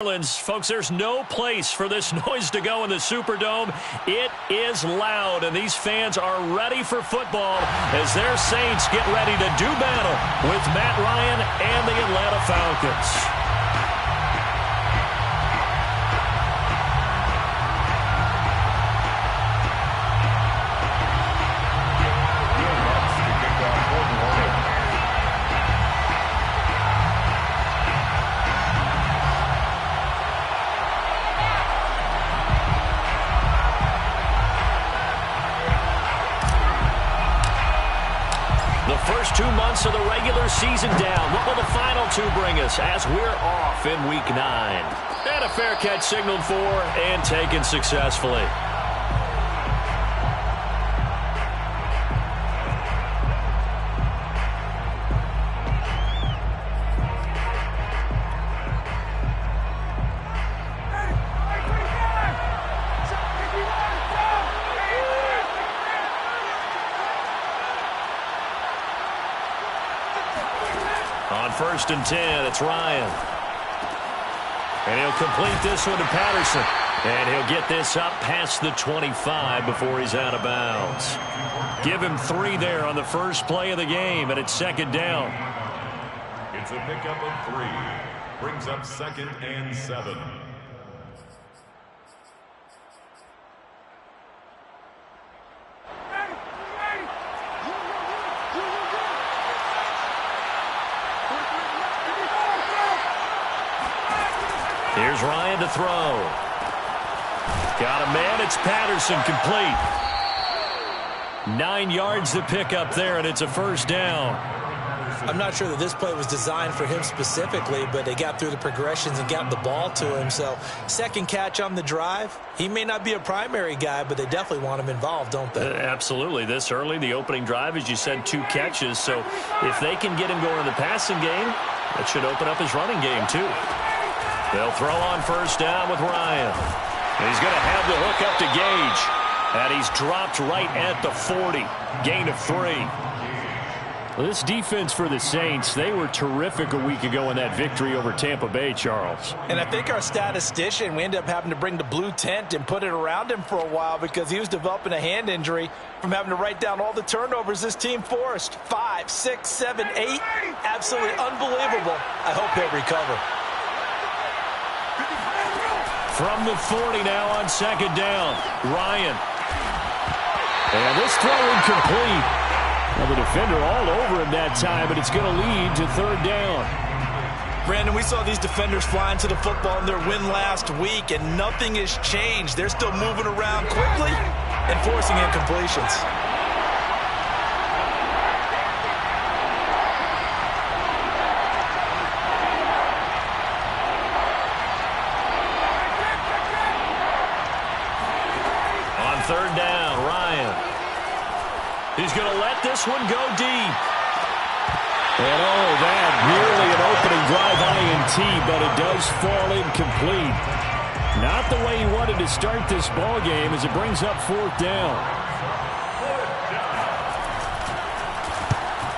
Folks, there's no place for this noise to go in the Superdome. It is loud, and these fans are ready for football as their Saints get ready to do battle with Matt Ryan and the Atlanta Falcons. First 2 months of the regular season down. What will the final two bring us as we're off in Week 9? And a fair catch signaled for and taken successfully. On 1st and 10, it's Ryan. And he'll complete this one to Patterson. And he'll get this up past the 25 before he's out of bounds. Give him 3 there on the first play of the game, and it's 2nd down. It's a pickup of 3. Brings up 2nd and 7. Here's Ryan to throw. Got a man. It's Patterson, complete. 9 yards to pick up there, and it's a 1st down. I'm not sure that this play was designed for him specifically, but they got through the progressions and got the ball to him. So 2nd catch on the drive. He may not be a primary guy, but they definitely want him involved, don't they? Absolutely. This early, the opening drive, as you said, 2 catches. So if they can get him going in the passing game, that should open up his running game too. They'll throw on 1st down with Ryan. He's going to have the hook up to Gage. And he's dropped right at the 40. Gain of 3. Well, this defense for the Saints, they were terrific a week ago in that victory over Tampa Bay, Charles. And I think our statistician, we ended up having to bring the blue tent and put it around him for a while because he was developing a hand injury from having to write down all the turnovers this team forced. 5, 6, 7, 8. Absolutely unbelievable. I hope he'll recover. From the 40 now on 2nd down, Ryan. And this throw incomplete. Well, the defender all over him that time, but it's going to lead to 3rd down. Brandon, we saw these defenders flying to the football in their win last week, and nothing has changed. They're still moving around quickly and forcing incompletions. On 3rd down, Ryan. He's going to let this one go deep. And oh, that nearly an opening drive INT, but it does fall incomplete. Not the way he wanted to start this ball game as it brings up 4th down.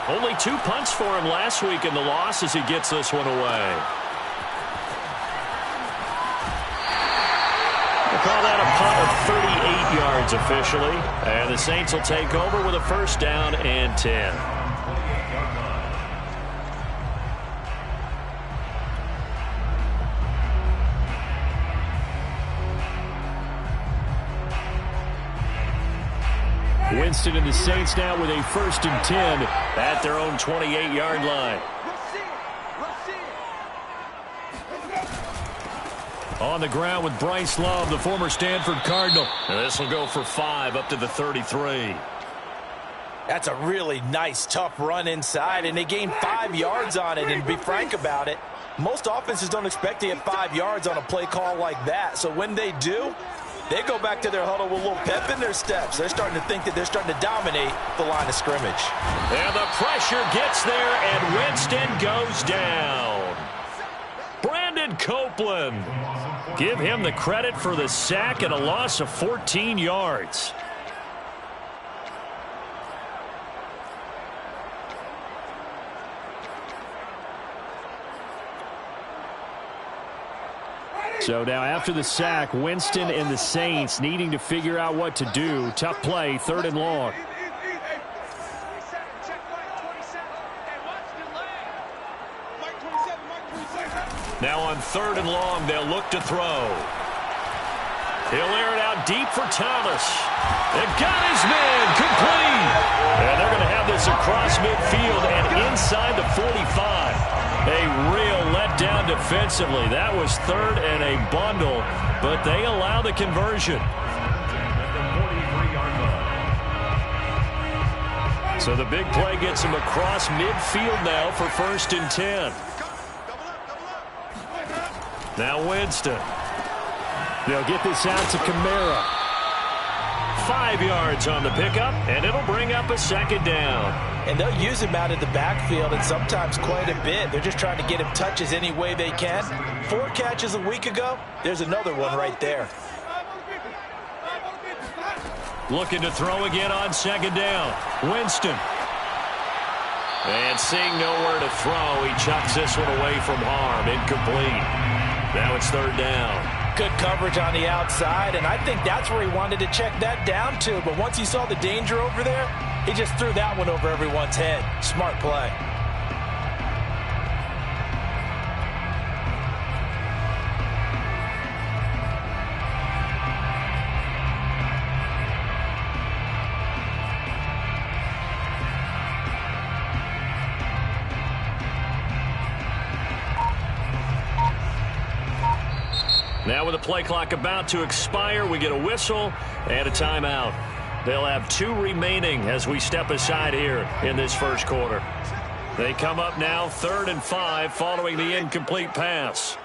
Only 2 punts for him last week in the loss as he gets this one away. We'll call that a punt of 38 yards officially. And the Saints will take over with a 1st down and 10. Winston and the Saints now with a 1st and 10 at their own 28-yard line. On the ground with Bryce Love, the former Stanford Cardinal. This will go for 5 up to the 33. That's a really nice, tough run inside, and they gained 5 yards on it. And to be frank about it, most offenses don't expect to get 5 yards on a play call like that. So when they do, they go back to their huddle with a little pep in their steps. They're starting to think that they're starting to dominate the line of scrimmage. And the pressure gets there, and Winston goes down. Brandon Copeland. Give him the credit for the sack and a loss of 14 yards. So now after the sack, Winston and the Saints needing to figure out what to do. Tough play, 3rd and long. Now on 3rd and long, they'll look to throw. He'll air it out deep for Thomas. And got his man complete. And they're going to have this across midfield and inside the 45. A real letdown defensively. That was 3rd and a bundle, but they allow the conversion. So the big play gets him across midfield now for 1st and 10. Now Winston. They'll get this out to Kamara. 5 yards on the pickup, and it'll bring up a 2nd down. And they'll use him out of the backfield, and sometimes quite a bit. They're just trying to get him touches any way they can. 4 catches a week ago. There's another one right there. Looking to throw again on 2nd down. Winston. And seeing nowhere to throw, he chucks this one away from harm. Incomplete. Now it's 3rd down. Good coverage on the outside, and I think that's where he wanted to check that down to. But once he saw the danger over there, he just threw that one over everyone's head. Smart play. Now with the play clock about to expire, we get a whistle and a timeout. They'll have 2 remaining as we step aside here in this first quarter. They come up now 3rd and 5 following the incomplete pass.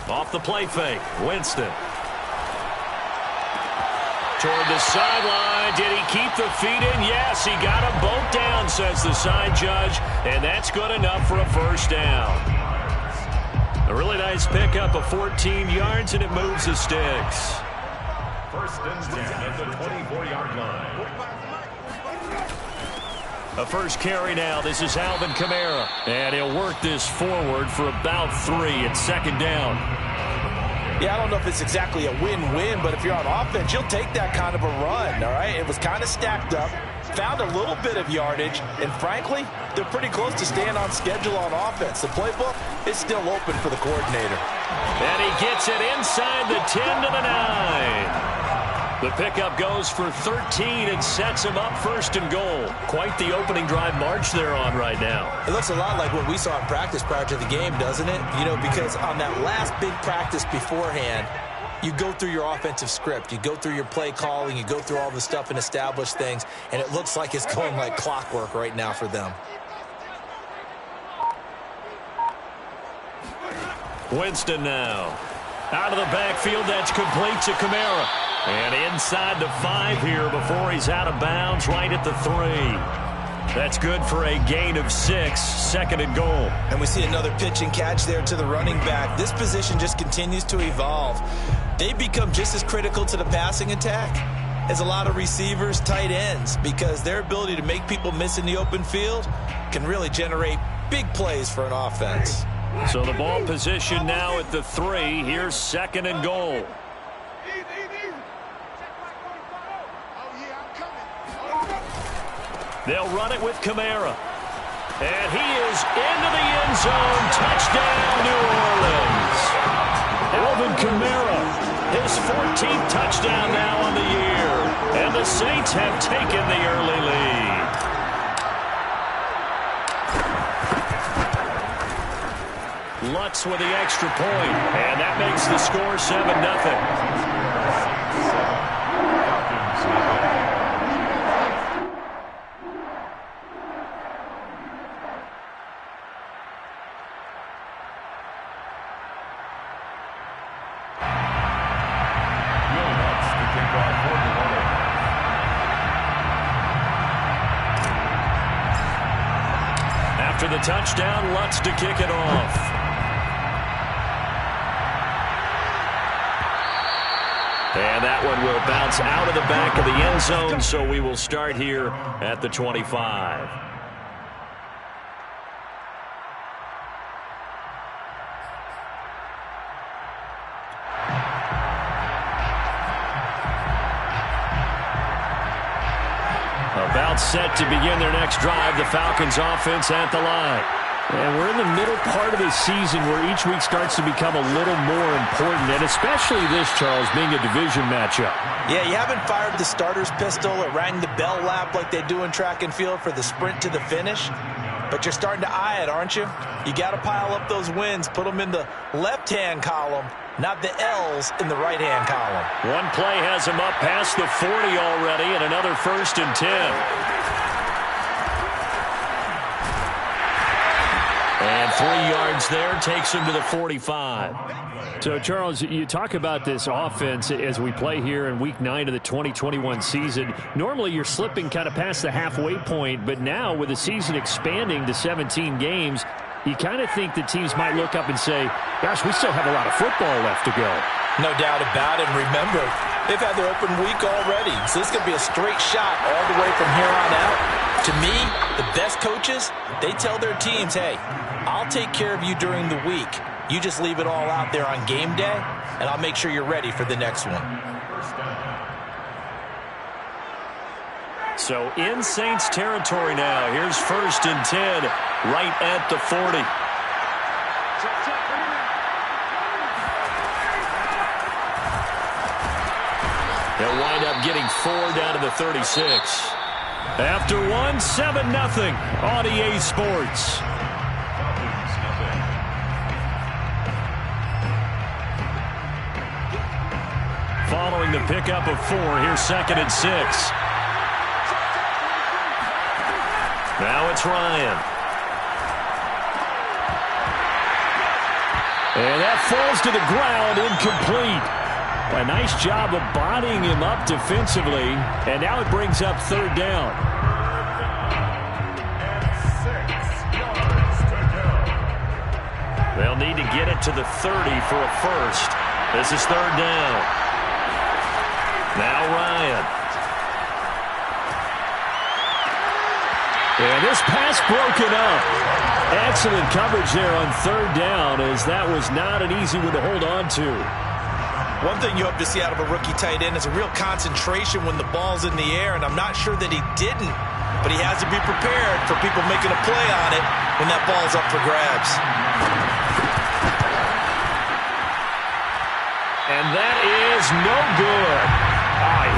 Off the play fake, Winston. Toward the sideline. Did he keep the feet in? Yes, he got them both down, says the side judge, and that's good enough for a 1st down. A really nice pickup of 14 yards, and it moves the sticks. 1st and 10 at the 24-yard line. A first carry now. This is Alvin Kamara, and he'll work this forward for about 3 at 2nd down. Yeah, I don't know if it's exactly a win-win, but if you're on offense, you'll take that kind of a run, all right? It was kind of stacked up, found a little bit of yardage, and frankly, they're pretty close to staying on schedule on offense. The playbook is still open for the coordinator. And he gets it inside the 10 to the 9. The pickup goes for 13 and sets him up 1st and goal. Quite the opening drive march they're on right now. It looks a lot like what we saw in practice prior to the game, doesn't it? You know, because on that last big practice beforehand, you go through your offensive script. You go through your play calling. You go through all the stuff and establish things. And it looks like it's going like clockwork right now for them. Winston now. Out of the backfield, that's complete to Kamara. And inside the 5 here before he's out of bounds right at the 3. That's good for a gain of 6, 2nd and goal. And we see another pitch and catch there to the running back. This position just continues to evolve. They become just as critical to the passing attack as a lot of receivers, tight ends, because their ability to make people miss in the open field can really generate big plays for an offense. So the ball position now at the 3. Here's 2nd and goal. They'll run it with Kamara. And he is into the end zone. Touchdown, New Orleans. Alvin Kamara, his 14th touchdown now on the year. And the Saints have taken the early lead. Lutz with the extra point, and that makes the score 7-0. After the touchdown, Lutz to kick it off. And that one will bounce out of the back of the end zone, so we will start here at the 25. set to begin their next drive. The Falcons offense at the line. And we're in the middle part of the season where each week starts to become a little more important, and especially this, Charles, being a division matchup. Yeah, you haven't fired the starter's pistol or rang the bell lap like they do in track and field for the sprint to the finish. But you're starting to eye it, aren't you? You got to pile up those wins, put them in the left-hand column, not the L's in the right-hand column. One play has him up past the 40 already, and another 1st and 10. And 3 yards there takes him to the 45. So, Charles, you talk about this offense as we play here in Week 9 of the 2021 season. Normally, you're slipping kind of past the halfway point, but now with the season expanding to 17 games, you kind of think the teams might look up and say, gosh, we still have a lot of football left to go. No doubt about it. And remember, they've had their open week already, so this could be a straight shot all the way from here on out. To me, the best coaches, they tell their teams, hey, I'll take care of you during the week. You just leave it all out there on game day, and I'll make sure you're ready for the next one. So in Saints territory now. Here's 1st and 10, right at the 40. They'll wind up getting 4 down to the 36. After one, 7-0 on EA Sports. Following the pickup of 4, here's 2nd and 6. Now it's Ryan. And that falls to the ground, incomplete. A nice job of bodying him up defensively, and now it brings up 3rd down. They'll need to get it to the 30 for a first. This is 3rd down. Now Ryan. And this pass broken up. Excellent coverage there on 3rd down, as that was not an easy one to hold on to. One thing you hope to see out of a rookie tight end is a real concentration when the ball's in the air, and I'm not sure that he didn't, but he has to be prepared for people making a play on it when that ball's up for grabs. And that is no good.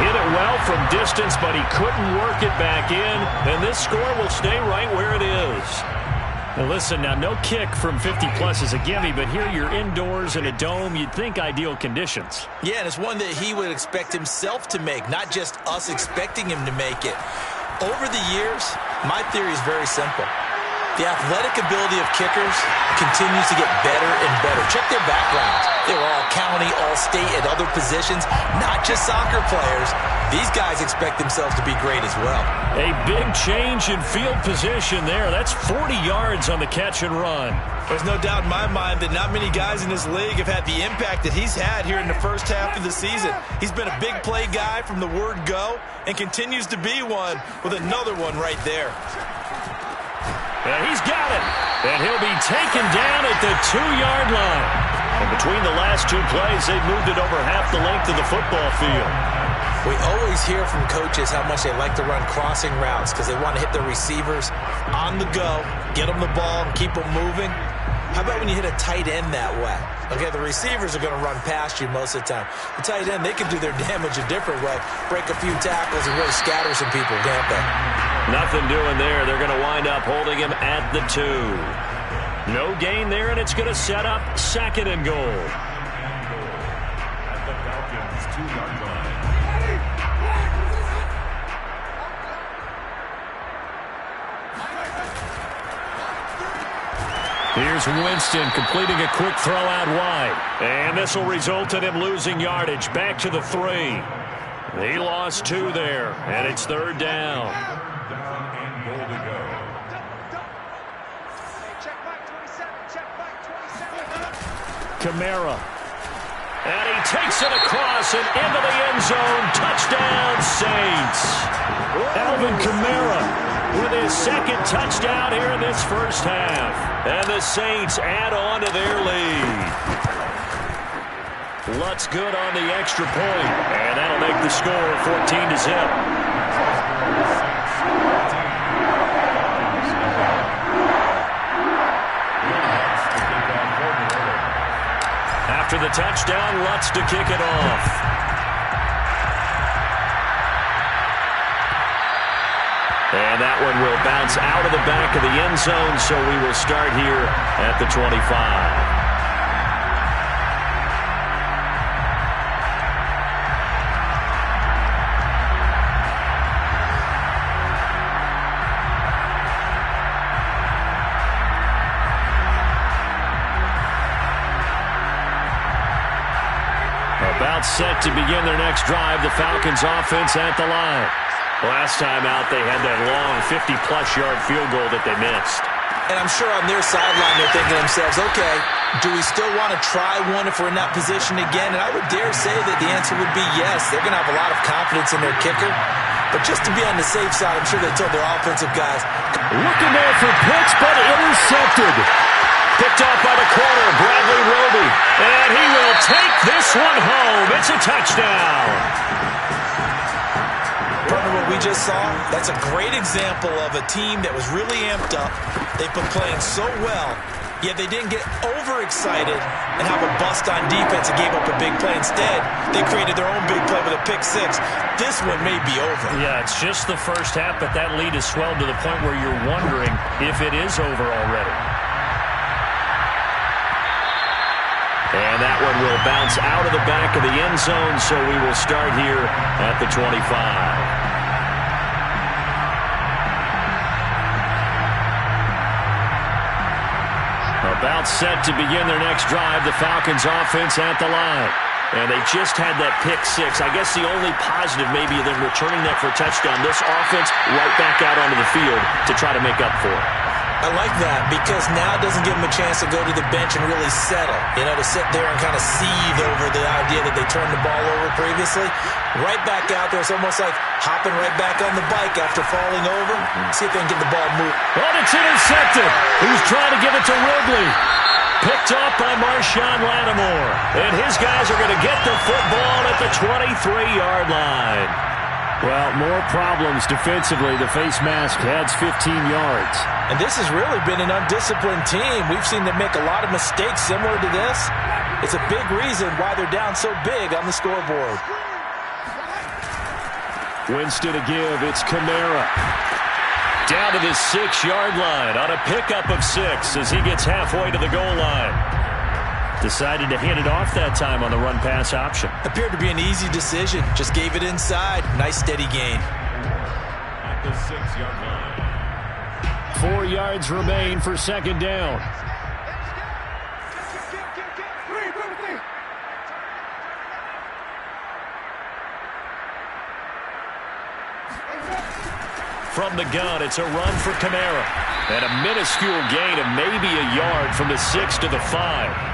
Hit it well from distance, but he couldn't work it back in, and this score will stay right where it is. Now listen, now no kick from 50-plus is a gimme, but here you're indoors in a dome. You'd think ideal conditions. Yeah, and it's one that he would expect himself to make, not just us expecting him to make it. Over the years, my theory is very simple. The athletic ability of kickers continues to get better and better. Check their backgrounds. They were all county, all state at other positions, not just soccer players. These guys expect themselves to be great as well. A big change in field position there. That's 40 yards on the catch and run. There's no doubt in my mind that not many guys in this league have had the impact that he's had here in the first half of the season. He's been a big play guy from the word go and continues to be one with another one right there. And he's got it. And he'll be taken down at the 2-yard line. And between the last 2 plays, they've moved it over half the length of the football field. We always hear from coaches how much they like to run crossing routes because they want to hit their receivers on the go, get them the ball, and keep them moving. How about when you hit a tight end that way? Okay, the receivers are going to run past you most of the time. The tight end, they can do their damage a different way, break a few tackles and really scatter some people, can't they? Nothing doing there. They're going to wind up holding him at the 2. No gain there, and it's going to set up 2nd and goal. At the Falcons' 2-yard line. Here's Winston completing a quick throw out wide. And this will result in him losing yardage. Back to the 3. He lost 2 there, and it's 3rd down. Kamara. And he takes it across and into the end zone. Touchdown, Saints. Alvin Kamara with his 2nd touchdown here in this first half. And the Saints add on to their lead. Lutz good on the extra point. And that'll make the score 14-0. touchdown. Lutz to kick it off. And that one will bounce out of the back of the end zone, so we will start here at the 25. About set to begin their next drive, the Falcons offense at the line. Last time out, they had that long 50-plus yard field goal that they missed. And I'm sure on their sideline they're thinking to themselves, okay, do we still want to try one if we're in that position again? And I would dare say that the answer would be yes. They're going to have a lot of confidence in their kicker. But just to be on the safe side, I'm sure they told their offensive guys. Looking there for Pitts, but intercepted. Picked off by the corner, Bradley Roby. And he will take this one home. It's a touchdown. Partner, what we just saw, that's a great example of a team that was really amped up. They've been playing so well, yet they didn't get overexcited and have a bust on defense and gave up a big play. Instead, they created their own big play with a pick six. This one may be over. Yeah, it's just the first half, but that lead has swelled to the point where you're wondering if it is over already. And that one will bounce out of the back of the end zone, so we will start here at the 25. About set to begin their next drive, the Falcons offense at the line. And they just had that pick six. I guess the only positive maybe than returning that for a touchdown, this offense right back out onto the field to try to make up for it. I like that because now it doesn't give them a chance to go to the bench and really settle. You know, to sit there and kind of seethe over the idea that they turned the ball over previously. Right back out there. It's almost like hopping right back on the bike after falling over. See if they can get the ball moved. Oh, it's intercepted. He's trying to give it to Wrigley. Picked off by Marshawn Lattimore. And his guys are going to get the football at the 23-yard line. Well, more problems defensively. The face mask adds 15 yards. And this has really been an undisciplined team. We've seen them make a lot of mistakes similar to this. It's a big reason why they're down so big on the scoreboard. Winston to give. It's Kamara. Down to the 6-yard line on a pickup of 6 as he gets halfway to the goal line. Decided to hand it off that time on the run-pass option. Appeared to be an easy decision. Just gave it inside. Nice steady gain. At the 6-yard line. 4 yards remain for second down. From the gun, it's a run for Kamara. And a minuscule gain of maybe a yard from the 6 to the 5.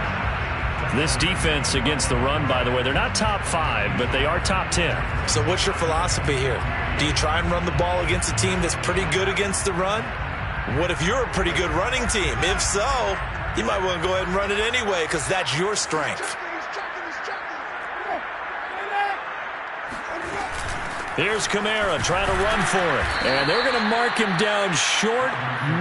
This defense against the run, by the way, they're not top 5, but they are top 10. So what's your philosophy here? Do you try and run the ball against a team that's pretty good against the run? What if you're a pretty good running team? If so, you might want to go ahead and run it anyway because that's your strength. Here's Kamara trying to run for it. And they're going to mark him down short,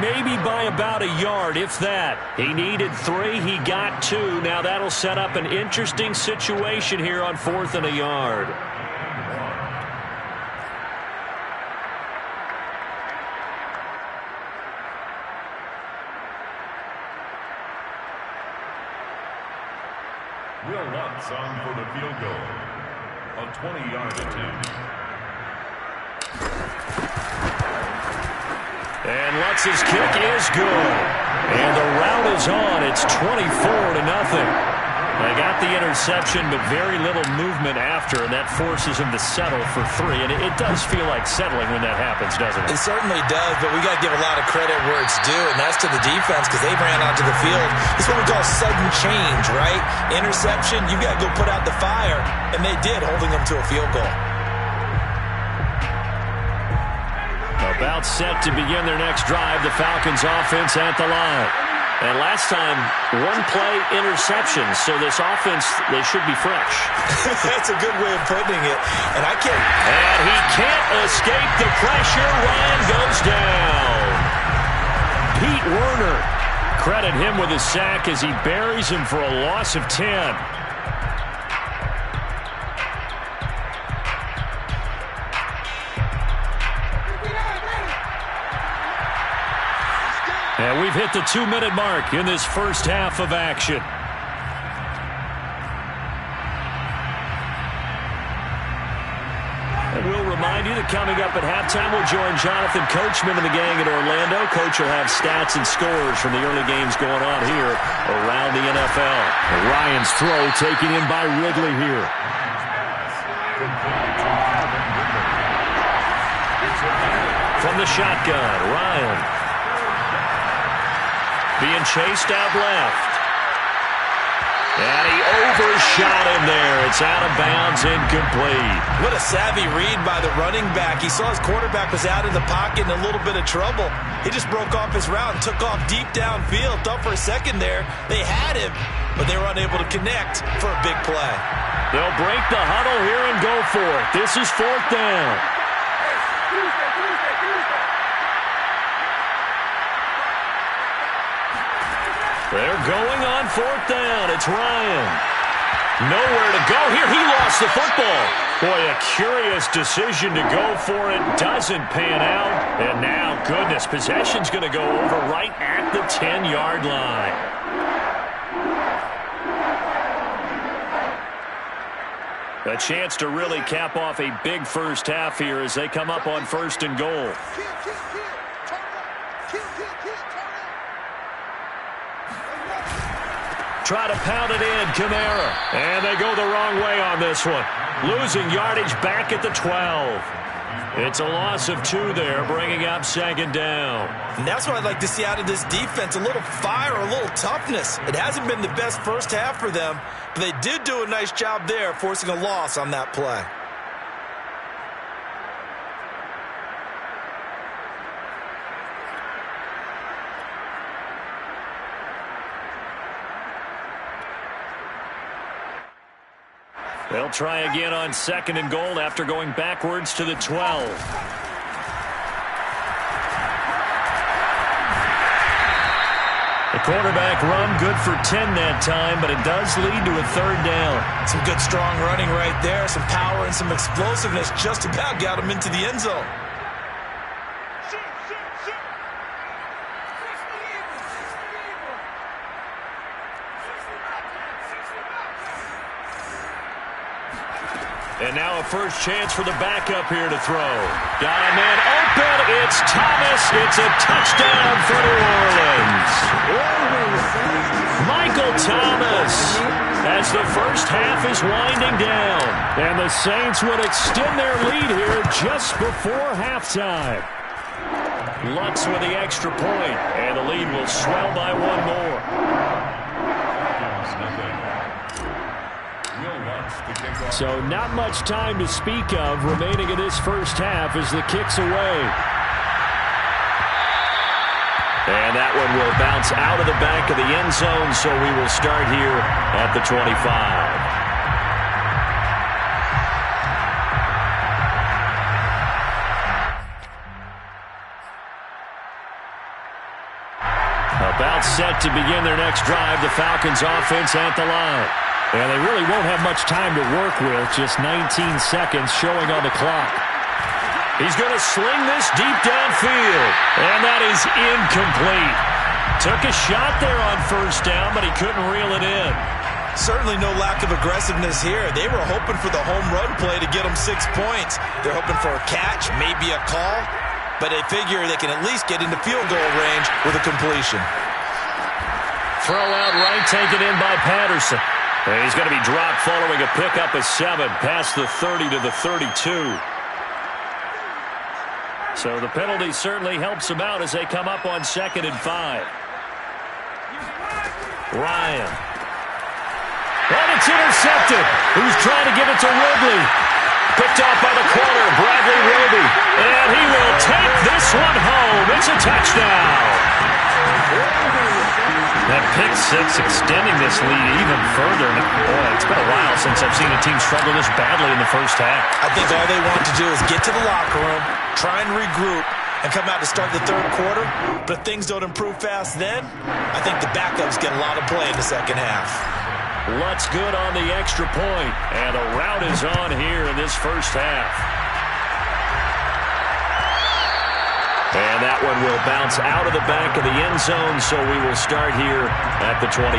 maybe by about a yard, if that. He needed 3. He got 2. Now that'll set up an interesting situation here on 4th and a yard. Will Lutz on for the field goal. A 20-yard attempt. And Lutz's kick is good. And the route is on. It's 24-0. They got the interception, but very little movement after, and that forces him to settle for 3. And it does feel like settling when that happens, doesn't it? It certainly does, but we got to give a lot of credit where it's due, and that's to the defense because they ran onto the field. It's what we call sudden change, right? Interception, you got to go put out the fire, and they did, holding them to a field goal. About set to begin their next drive, the Falcons offense at the line. And last time, 1-play interception, so this offense, they should be fresh. That's a good way of putting it. And he can't escape the pressure. Ryan goes down. Pete Werner, credit him with a sack as he buries him for a loss of 10. And we've hit the 2-minute mark in this first half of action. And we'll remind you that coming up at halftime, we'll join Jonathan Coachman and the gang in Orlando. Coach will have stats and scores from the early games going on here around the NFL. And Ryan's throw taken in by Ridley here. From the shotgun, Ryan. Being chased out left. And he overshot him there. It's out of bounds, incomplete. What a savvy read by the running back. He saw his quarterback was out in the pocket in a little bit of trouble. He just broke off his route and took off deep downfield. Thought for a second there they had him, but they were unable to connect for a big play. They'll break the huddle here and go for it. This is 4th down. They're going on 4th down. It's Ryan. Nowhere to go here. He lost the football. Boy, a curious decision to go for it. Doesn't pan out. And now, goodness, possession's going to go over right at the 10-yard line. A chance to really cap off a big first half here as they come up on 1st and goal. Try to pound it in, Kamara. And they go the wrong way on this one. Losing yardage back at the 12. It's a loss of 2 there, bringing up 2nd down. And that's what I'd like to see out of this defense, a little fire, a little toughness. It hasn't been the best first half for them, but they did do a nice job there, forcing a loss on that play. They'll try again on 2nd and goal after going backwards to the 12. The quarterback run good for 10 that time, but it does lead to a 3rd down. Some good strong running right there, some power and some explosiveness just about got him into the end zone. And now a first chance for the backup here to throw. Got a man open. It's Thomas. It's a touchdown for New Orleans. Michael Thomas as the first half is winding down. And the Saints would extend their lead here just before halftime. Lutz with the extra point, and the lead will swell by 1 more. So not much time to speak of remaining in this first half as the kick's away. And that one will bounce out of the back of the end zone, so we will start here at the 25. About set to begin their next drive, the Falcons offense at the line. And they really won't have much time to work with, just 19 seconds showing on the clock. He's going to sling this deep downfield, and that is incomplete. Took a shot there on 1st down, but he couldn't reel it in. Certainly no lack of aggressiveness here. They were hoping for the home run play to get them 6 points. They're hoping for a catch, maybe a call, but they figure they can at least get into field goal range with a completion. Throw out right, taken in by Patterson. And he's going to be dropped following a pickup of 7 past the 30 to the 32. So the penalty certainly helps them out as they come up on 2nd and 5. Ryan. And it's intercepted. Who's trying to give it to Ridley? Picked off by the corner, Bradley Roby. And he will take this one home. It's a touchdown. That pick 6 extending this lead even further. Boy, it's been a while since I've seen a team struggle this badly in the first half. I think all they want to do is get to the locker room, try and regroup, and come out to start the 3rd quarter. But if things don't improve fast then, I think the backups get a lot of play in the 2nd half. Lutz good on the extra point, and a rout is on here in this first half. And that one will bounce out of the back of the end zone, so we will start here at the 25.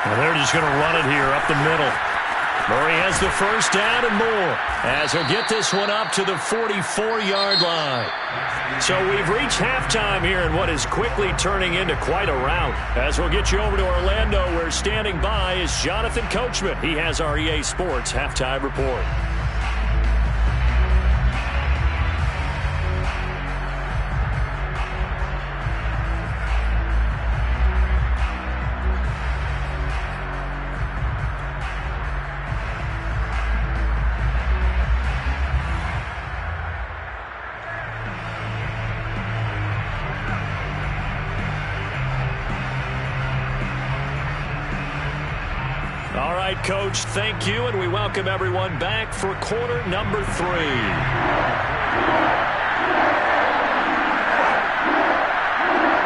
And they're just going to run it here up the middle. Murray has the first down and more, as he'll get this one up to the 44-yard line. So we've reached halftime here in what is quickly turning into quite a rout. As we'll get you over to Orlando, where standing by is Jonathan Coachman. He has our EA Sports halftime report. Coach, thank you, and we welcome everyone back for quarter number 3.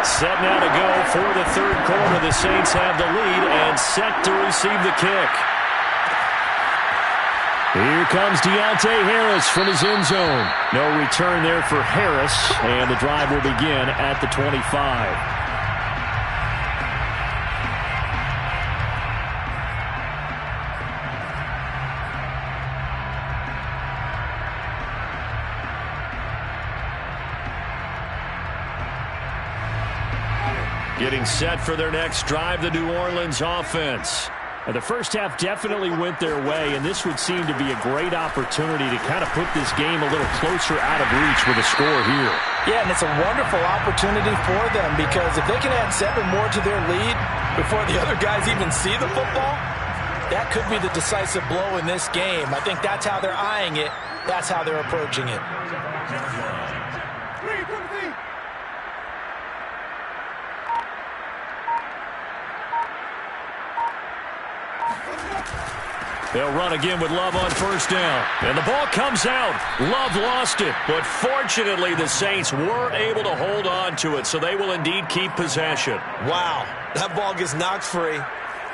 Set now to go for the third quarter. The Saints have the lead and set to receive the kick. Here comes Deontay Harris from his end zone. No return there for Harris, and the drive will begin at the 25. Getting set for their next drive, the New Orleans offense. And the first half definitely went their way, and this would seem to be a great opportunity to kind of put this game a little closer out of reach with a score here. Yeah, and it's a wonderful opportunity for them, because if they can add 7 more to their lead before the other guys even see the football, that could be the decisive blow in this game. I think that's how they're eyeing it. That's how they're approaching it. They'll run again with Love on first down. And the ball comes out. Love lost it. But fortunately, the Saints weren't able to hold on to it, so they will indeed keep possession. Wow. That ball gets knocked free,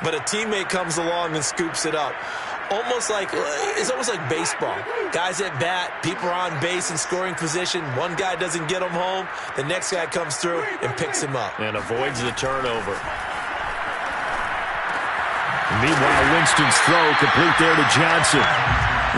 but a teammate comes along and scoops it up. It's almost like baseball. Guys at bat, people are on base in scoring position. One guy doesn't get him home. The next guy comes through and picks him up. And avoids the turnover. Meanwhile, Winston's throw complete there to Johnson.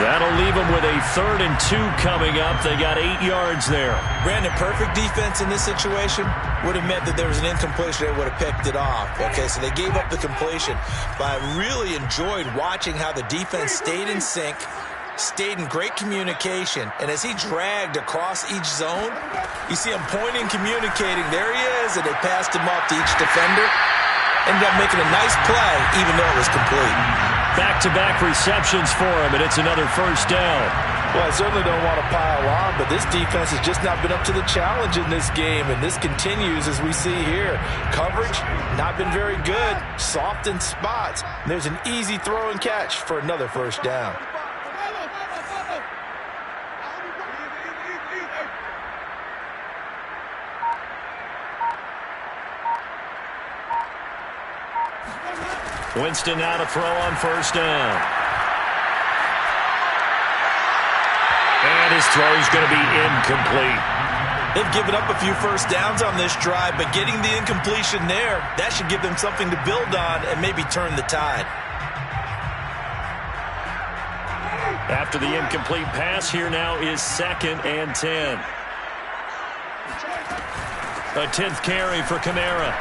That'll leave them with a 3rd and 2 coming up. They got 8 yards there. Brandon, perfect defense in this situation would have meant that there was an incompletion. They would have picked it off. Okay, so they gave up the completion. But I really enjoyed watching how the defense stayed in sync, stayed in great communication, and as he dragged across each zone, you see him pointing, communicating. There he is, and they passed him up to each defender. Ended up making a nice play, even though it was complete. Back-to-back receptions for him, and it's another first down. Well, I certainly don't want to pile on, but this defense has just not been up to the challenge in this game, and this continues as we see here. Coverage, not been very good, soft in spots. And there's an easy throw and catch for another first down. Winston now to throw on first down. And his throw is going to be incomplete. They've given up a few first downs on this drive, but getting the incompletion there, that should give them something to build on and maybe turn the tide. After the incomplete pass, here now is 2nd and 10. A 10th carry for Kamara.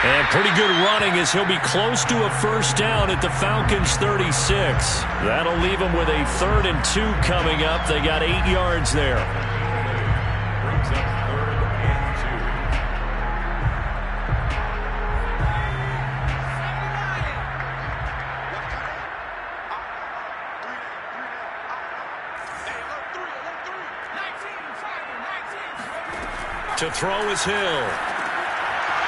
And pretty good running as he'll be close to a first down at the Falcons' 36. That'll leave them with a 3rd and 2 coming up. They got 8 yards there. Brings up 3rd and 2. To throw is Hill.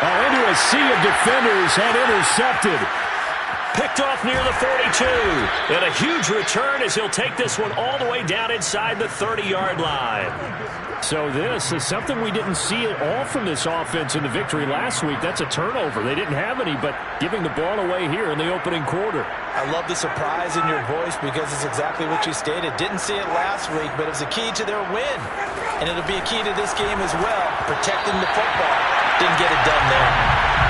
Into a sea of defenders and intercepted. Picked off near the 42. And a huge return as he'll take this one all the way down inside the 30-yard line. So this is something we didn't see at all from this offense in the victory last week. That's a turnover. They didn't have any, but giving the ball away here in the opening quarter. I love the surprise in your voice because it's exactly what you stated. Didn't see it last week, but it was a key to their win. And it'll be a key to this game as well, protecting the football. Didn't get it done there.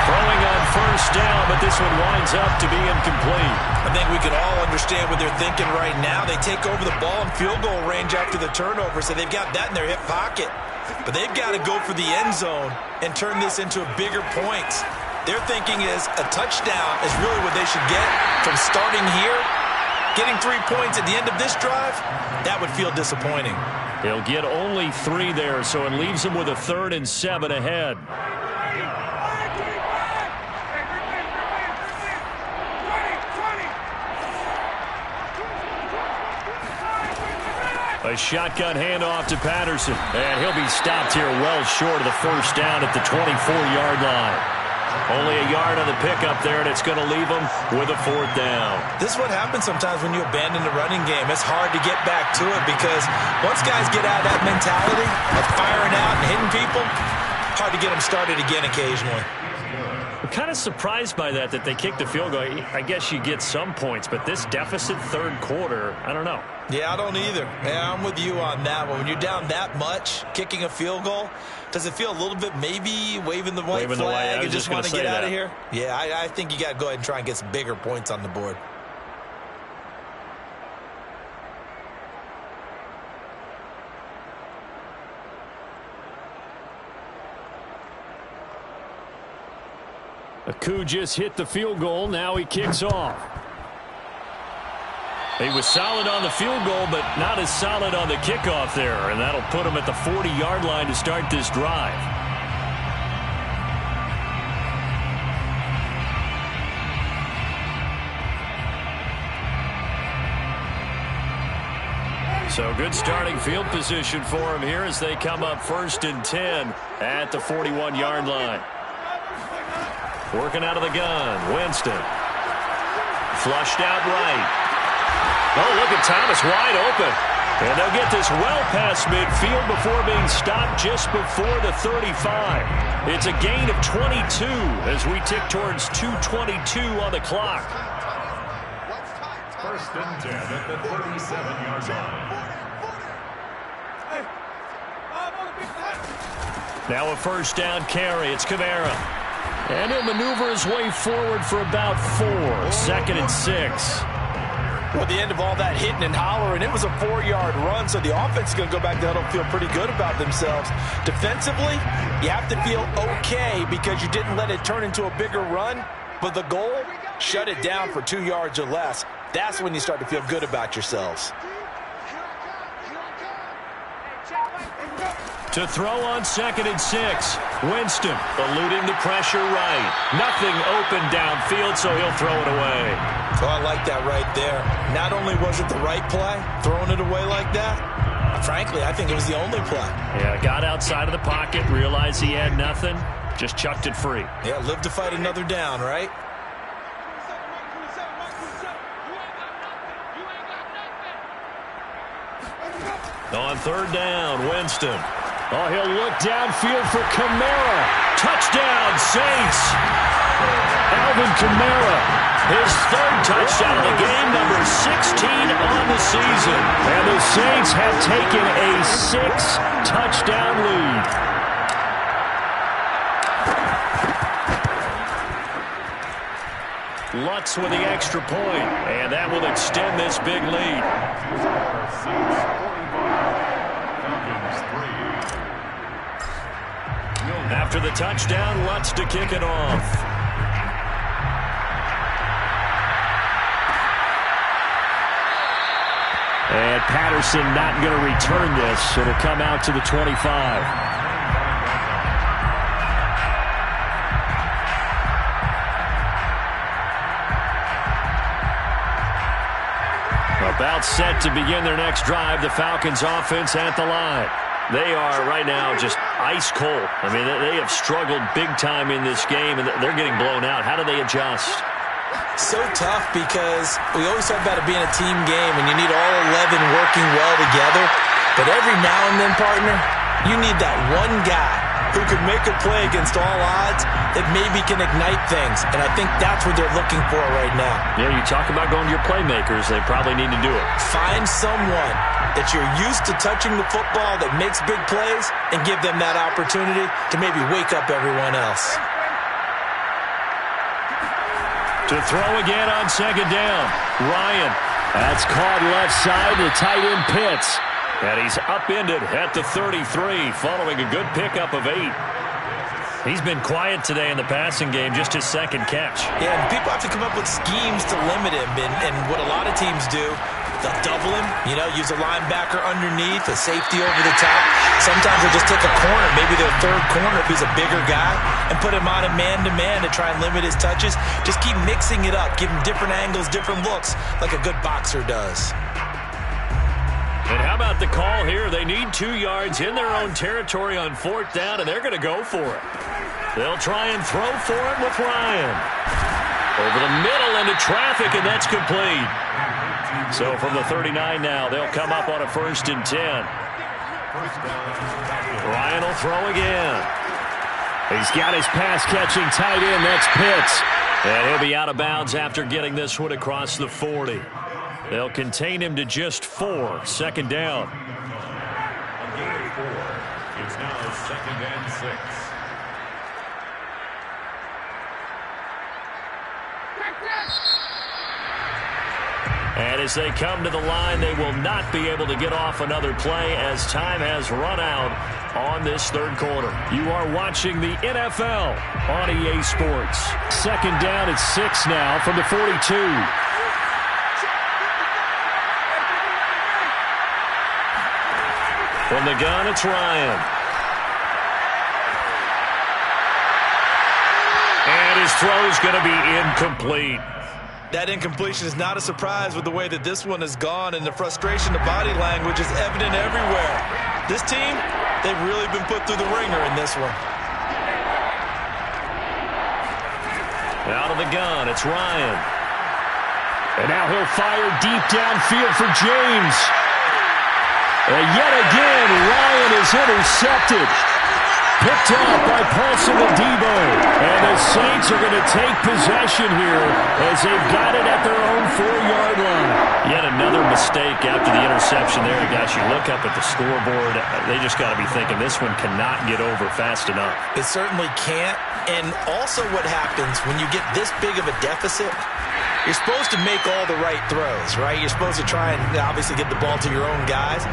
Throwing on first down, but this one winds up to be incomplete. I think we can all understand what they're thinking right now. They take over the ball in field goal range after the turnover, so they've got that in their hip pocket. But they've got to go for the end zone and turn this into a bigger points. Their thinking is a touchdown is really what they should get from starting here. Getting 3 points at the end of this drive, that would feel disappointing. He'll get only 3 there, so it leaves him with a 3rd and 7 ahead. A shotgun handoff to Patterson. And he'll be stopped here well short of the first down at the 24-yard line. Only a yard on the pickup there, and it's going to leave him with a 4th down. This is what happens sometimes when you abandon the running game. It's hard to get back to it because once guys get out of that mentality of firing out and hitting people, hard to get them started again occasionally. I'm kind of surprised by that they kicked the field goal. I guess you get some points, but this deficit 3rd quarter, I don't know. Yeah, I don't either. Yeah, I'm with you on that one. When you're down that much, kicking a field goal, does it feel a little bit maybe waving the white flag and just want to get out of here? Yeah, I think you got to go ahead and try and get some bigger points on the board. Aku just hit the field goal. Now he kicks off. He was solid on the field goal, but not as solid on the kickoff there. And that'll put him at the 40-yard line to start this drive. So good starting field position for him here as they come up 1st and 10 at the 41-yard line. Working out of the gun, Winston. Flushed out right. Oh, look at Thomas wide open. And they'll get this well past midfield before being stopped just before the 35. It's a gain of 22 as we tick towards 2:22 on the clock. 1st and 10 at the 37-yard line. Now a 1st down carry. It's Kamara. And he'll maneuver his way forward for about 4. 2nd and 6. Well, at the end of all that hitting and hollering, it was a 4-yard run, so the offense is going to go back to huddle and feel pretty good about themselves. Defensively, you have to feel okay because you didn't let it turn into a bigger run, but the goal, shut it down for 2 yards or less. That's when you start to feel good about yourselves. To throw on 2nd and 6. Winston eluding the pressure right. Nothing open downfield, so he'll throw it away. Oh, I like that right there. Not only was it the right play, throwing it away like that, frankly, I think it was the only play. Yeah, got outside of the pocket, realized he had nothing, just chucked it free. Yeah, live to fight another down, right? On 3rd down, Winston. Oh, he'll look downfield for Kamara. Touchdown, Saints. Alvin Kamara, his 3rd touchdown of the game, number 16 on the season. And the Saints have taken a 6-touchdown lead. Lutz with the extra point, and that will extend this big lead. After the touchdown, Lutz to kick it off. And Patterson not going to return this. It'll come out to the 25. About set to begin their next drive. The Falcons offense at the line. They are right now just ice cold. I mean, they have struggled big time in this game, and they're getting blown out. How do they adjust? So tough because we always talk about it being a team game and you need all 11 working well together. But every now and then, partner, you need that one guy who can make a play against all odds that maybe can ignite things. And I think that's what they're looking for right now. Yeah, you talk about going to your playmakers. They probably need to do it. Find someone that you're used to touching the football that makes big plays and give them that opportunity to maybe wake up everyone else. To throw again on second down. Ryan. That's caught left side. The tight end Pitts. And he's upended at the 33 following a good pickup of 8. He's been quiet today in the passing game, just his second catch. Yeah, and people have to come up with schemes to limit him. And what a lot of teams do, they'll double him, use a linebacker underneath, a safety over the top. Sometimes they'll just take a corner, maybe their third corner if he's a bigger guy, and put him on a man-to-man to try and limit his touches. Just keep mixing it up, give him different angles, different looks, like a good boxer does. And how about the call here? They need 2 yards in their own territory on 4th down, and they're going to go for it. They'll try and throw for it with Ryan. Over the middle into traffic, and that's complete. So from the 39 now, they'll come up on a 1st and 10. Ryan will throw again. He's got his pass-catching tight end. That's Pitts. And he'll be out of bounds after getting this one across the 40. They'll contain him to just 4. 2nd down. Gator 4. It's now 2nd and 6. And as they come to the line, they will not be able to get off another play as time has run out on this 3rd quarter. You are watching the NFL on EA Sports. 2nd down at 6 now from the 42. From the gun, it's Ryan. And his throw is going to be incomplete. That incompletion is not a surprise with the way that this one has gone, and the frustration, the body language is evident everywhere. This team, they've really been put through the ringer in this one. Out of the gun, it's Ryan. And now he'll fire deep downfield for James. And yet again, Ryan is intercepted. Picked off by Paulson Adebo. And the Saints are going to take possession here as they've got it at their own 4-yard line. Yet another mistake after the interception there. Gosh, you look up at the scoreboard, they just got to be thinking this one cannot get over fast enough. It certainly can't. And also what happens when you get this big of a deficit, you're supposed to make all the right throws, right? You're supposed to try and obviously get the ball to your own guys.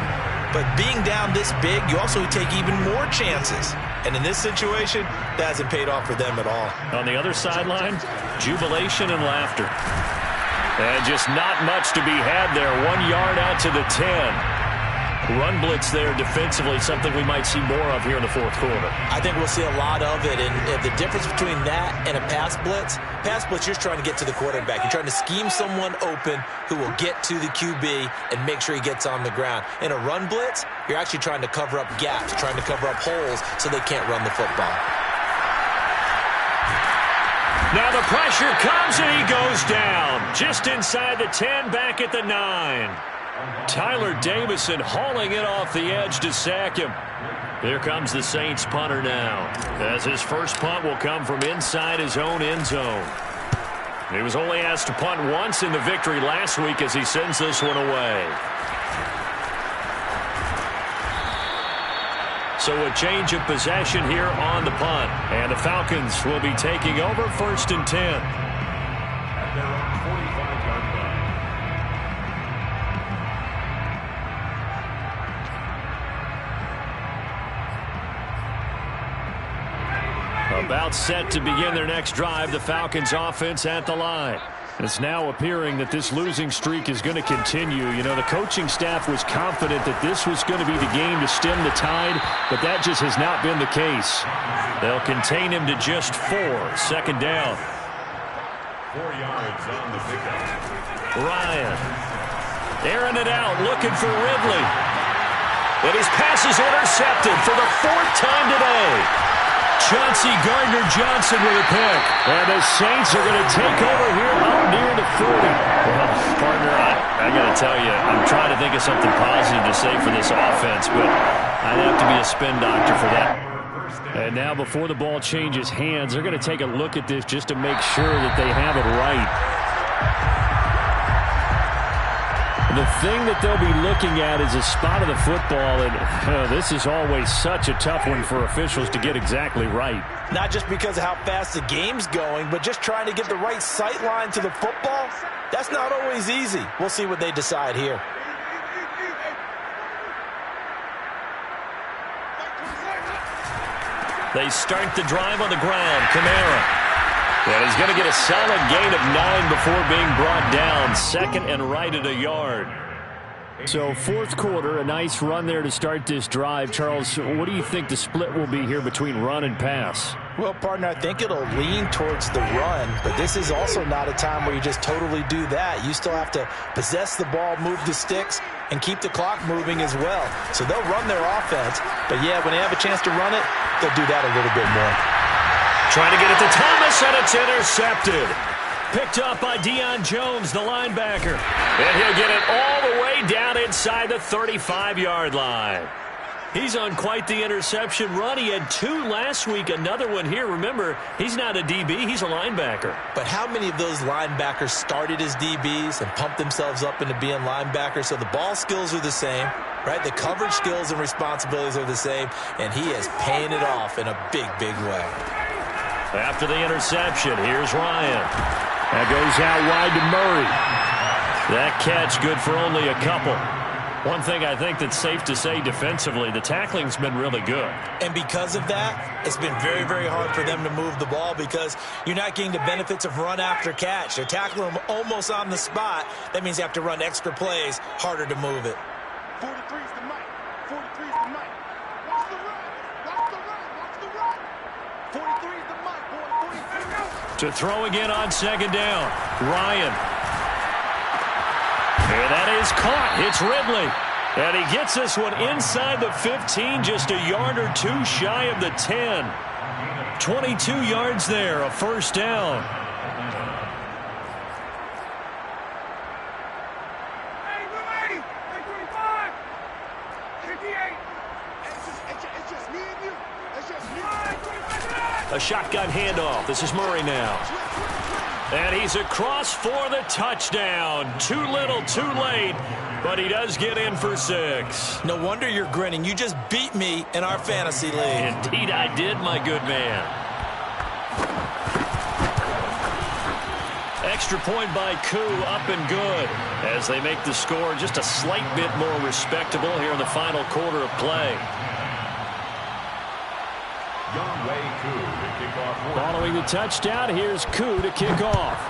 But being down this big, you also take even more chances. And in this situation, that hasn't paid off for them at all. On the other sideline, jubilation and laughter. And just not much to be had there. 1 yard out to the 10. Run blitz there defensively, something we might see more of here in the 4th quarter. I think we'll see a lot of it. And the difference between that and a pass blitz, you're trying to get to the quarterback. You're trying to scheme someone open who will get to the QB and make sure he gets on the ground. In a run blitz, you're actually trying to cover up gaps, trying to cover up holes so they can't run the football. Now the pressure comes and he goes down. Just inside the 10, back at the 9. Tyler Davison hauling it off the edge to sack him. Here comes the Saints punter now, as his first punt will come from inside his own end zone. He was only asked to punt once in the victory last week as he sends this one away. So a change of possession here on the punt. And the Falcons will be taking over 1st and 10. At their own 45-yard line. About set to begin their next drive, the Falcons offense at the line. It's now appearing that this losing streak is going to continue. You know, the coaching staff was confident that this was going to be the game to stem the tide, but that just has not been the case. They'll contain him to just 4. 2nd down. 4 yards on the pickup. Ryan. Airing it out, looking for Ridley. And his pass is intercepted for the 4th time today. Chauncey Gardner-Johnson with a pick. And the Saints are going to take over here on near the 40. Well, partner, I got to tell you, I'm trying to think of something positive to say for this offense, but I'd have to be a spin doctor for that. And now before the ball changes hands, they're going to take a look at this just to make sure that they have it right. The thing that they'll be looking at is a spot of the football, and this is always such a tough one for officials to get exactly right. Not just because of how fast the game's going, but just trying to get the right sight line to the football. That's not always easy. We'll see what they decide here. They start the drive on the ground. Kamara. And he's going to get a solid gain of 9 before being brought down. Second and right at a yard. So fourth quarter, a nice run there to start this drive. Charles, what do you think the split will be here between run and pass? Well, partner, I think it'll lean towards the run, but this is also not a time where you just totally do that. You still have to possess the ball, move the sticks, and keep the clock moving as well. So they'll run their offense, but yeah, when they have a chance to run it, they'll do that a little bit more. Trying to get it to Thomas, and it's intercepted. Picked up by Deion Jones, the linebacker. And he'll get it all the way down inside the 35-yard line. He's on quite the interception run. He had 2 last week, another one here. Remember, he's not a DB, he's a linebacker. But how many of those linebackers started as DBs and pumped themselves up into being linebackers? So the ball skills are the same, right? The coverage skills and responsibilities are the same, and he is paying it off in a big, big way. After the interception, here's Ryan. That goes out wide to Murray. That catch good for only a couple. One thing I think that's safe to say defensively, the tackling's been really good. And because of that, it's been very, very hard for them to move the ball because you're not getting the benefits of run after catch. They're tackling them almost on the spot. That means you have to run extra plays, harder to move it. 43's the mic. 43's the mic. Watch the run. Watch the run. Watch the run. 43's the mic, boy. 43. To throw again on second down. Ryan. And that is caught. It's Ridley. And he gets this one inside the 15, just a yard or 2 shy of the 10. 22 yards there, a first down. A shotgun handoff. This is Murray now. And he's across for the touchdown. Too little, too late, but he does get in for 6. No wonder you're grinning. You just beat me in our fantasy league. Indeed I did, my good man. Extra point by Koo, up and good. As they make the score just a slight bit more respectable here in the final quarter of play. Following the touchdown, here's Koo to kick off.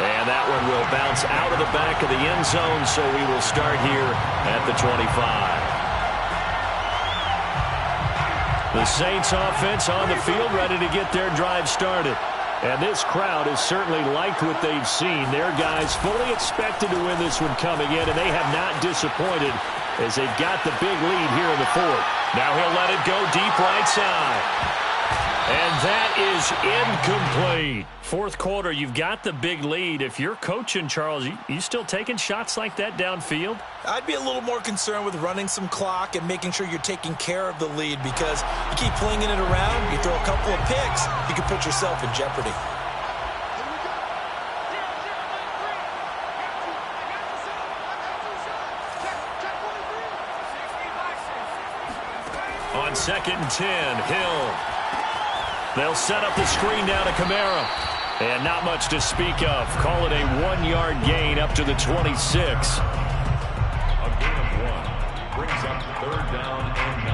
And that one will bounce out of the back of the end zone, so we will start here at the 25. The Saints offense on the field, ready to get their drive started. And this crowd has certainly liked what they've seen. Their guys fully expected to win this one coming in, and they have not disappointed as they've got the big lead here in the 4th. Now he'll let it go deep right side. And that is incomplete. 4th quarter, you've got the big lead. If you're coaching, Charles, you still taking shots like that downfield? I'd be a little more concerned with running some clock and making sure you're taking care of the lead because you keep flinging it around, you throw a couple of picks, you can put yourself in jeopardy. On 2nd and 10, Hill. They'll set up the screen down to Kamara. And not much to speak of. Call it a 1-yard gain up to the 26. A gain of 1 brings up 3rd down and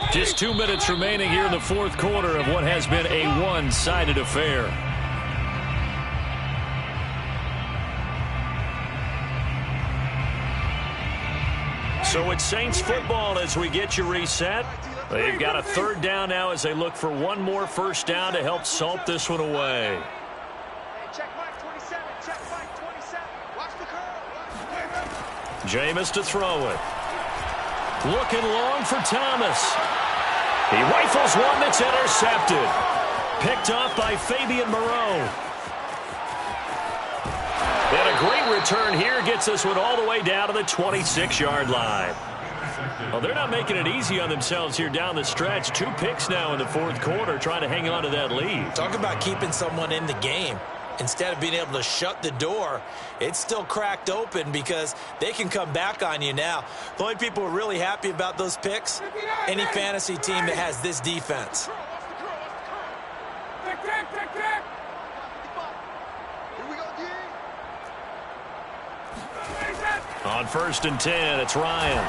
9. Just 2 minutes remaining here in the 4th quarter of what has been a one-sided affair. So it's Saints football as we get you reset. They've got a 3rd down now as they look for one more first down to help salt this one away. Check Mike 27. Check Mike 27. Watch the curve. Jameis to throw it. Looking long for Thomas. He rifles one that's intercepted. Picked off by Fabian Moreau. And a great return here gets this one all the way down to the 26-yard line. Well, they're not making it easy on themselves here down the stretch. 2 picks now in the fourth quarter, trying to hang on to that lead. Talk about keeping someone in the game. Instead of being able to shut the door, it's still cracked open because they can come back on you now. The only people who are really happy about those picks, any fantasy team that has this defense. On 1st and 10, it's Ryan.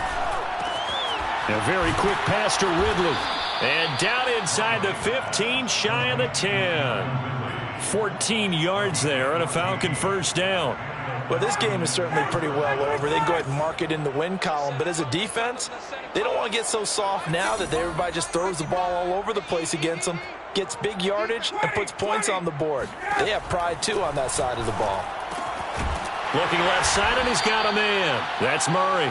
A very quick pass to Ridley. And down inside the 15, shy of the 10. 14 yards there and a Falcon first down. Well, this game is certainly pretty well over. They can go ahead and mark it in the win column. But as a defense, they don't want to get so soft now that everybody just throws the ball all over the place against them, gets big yardage, and puts points on the board. They have pride, too, on that side of the ball. Looking left side, and he's got a man. That's Murray.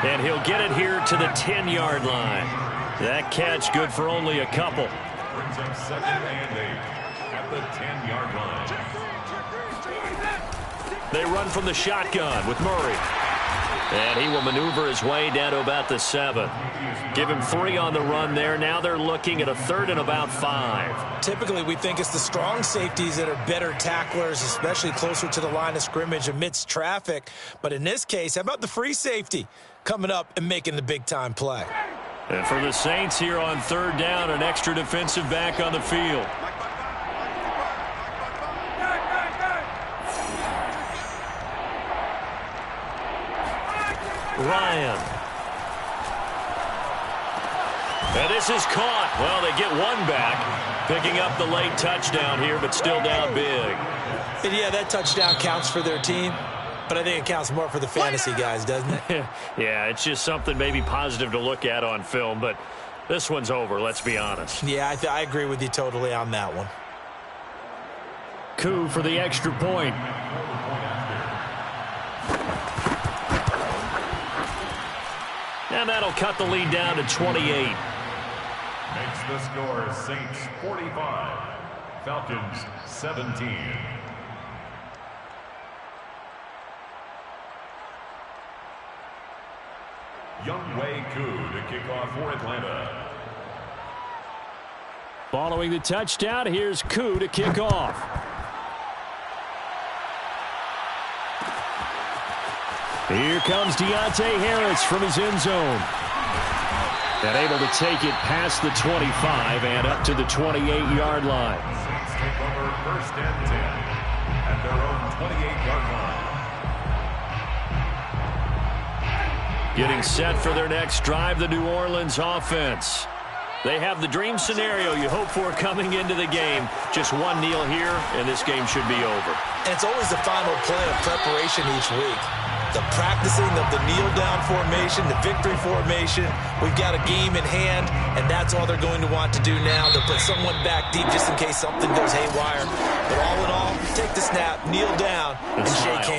And he'll get it here to the 10-yard line. That catch good for only a couple. Brings up 2nd and 8 at the 10-yard line. They run from the shotgun with Murray. And he will maneuver his way down to about the 7. Give him 3 on the run there. Now they're looking at a 3rd and about 5. Typically, we think it's the strong safeties that are better tacklers, especially closer to the line of scrimmage amidst traffic. But in this case, how about the free safety coming up and making the big-time play? And for the Saints here on 3rd down, an extra defensive back on the field. Ryan. And this is caught. Well, they get one back, picking up the late touchdown here, but still down big. And yeah, that touchdown counts for their team, but I think it counts more for the fantasy guys, doesn't it? Yeah, it's just something maybe positive to look at on film, but this one's over, let's be honest. Yeah, I agree with you totally on that one. Coup for the extra point. And that'll cut the lead down to 28. Makes the score Saints 45, Falcons 17. Younghoe Koo to kick off for Atlanta. Following the touchdown, here's Koo to kick off. Here comes Deontay Harris from his end zone. And able to take it past the 25 and up to the 28-yard line. Saints take over 1st and 10 at their own 28-yard line. Getting set for their next drive, the New Orleans offense. They have the dream scenario you hope for coming into the game. Just one kneel here, and this game should be over. And it's always the final play of preparation each week. The practicing of the kneel-down formation, the victory formation. We've got a game in hand, and that's all they're going to want to do now. They'll put someone back deep just in case something goes haywire. But all in all, take the snap, kneel down, and shake hands.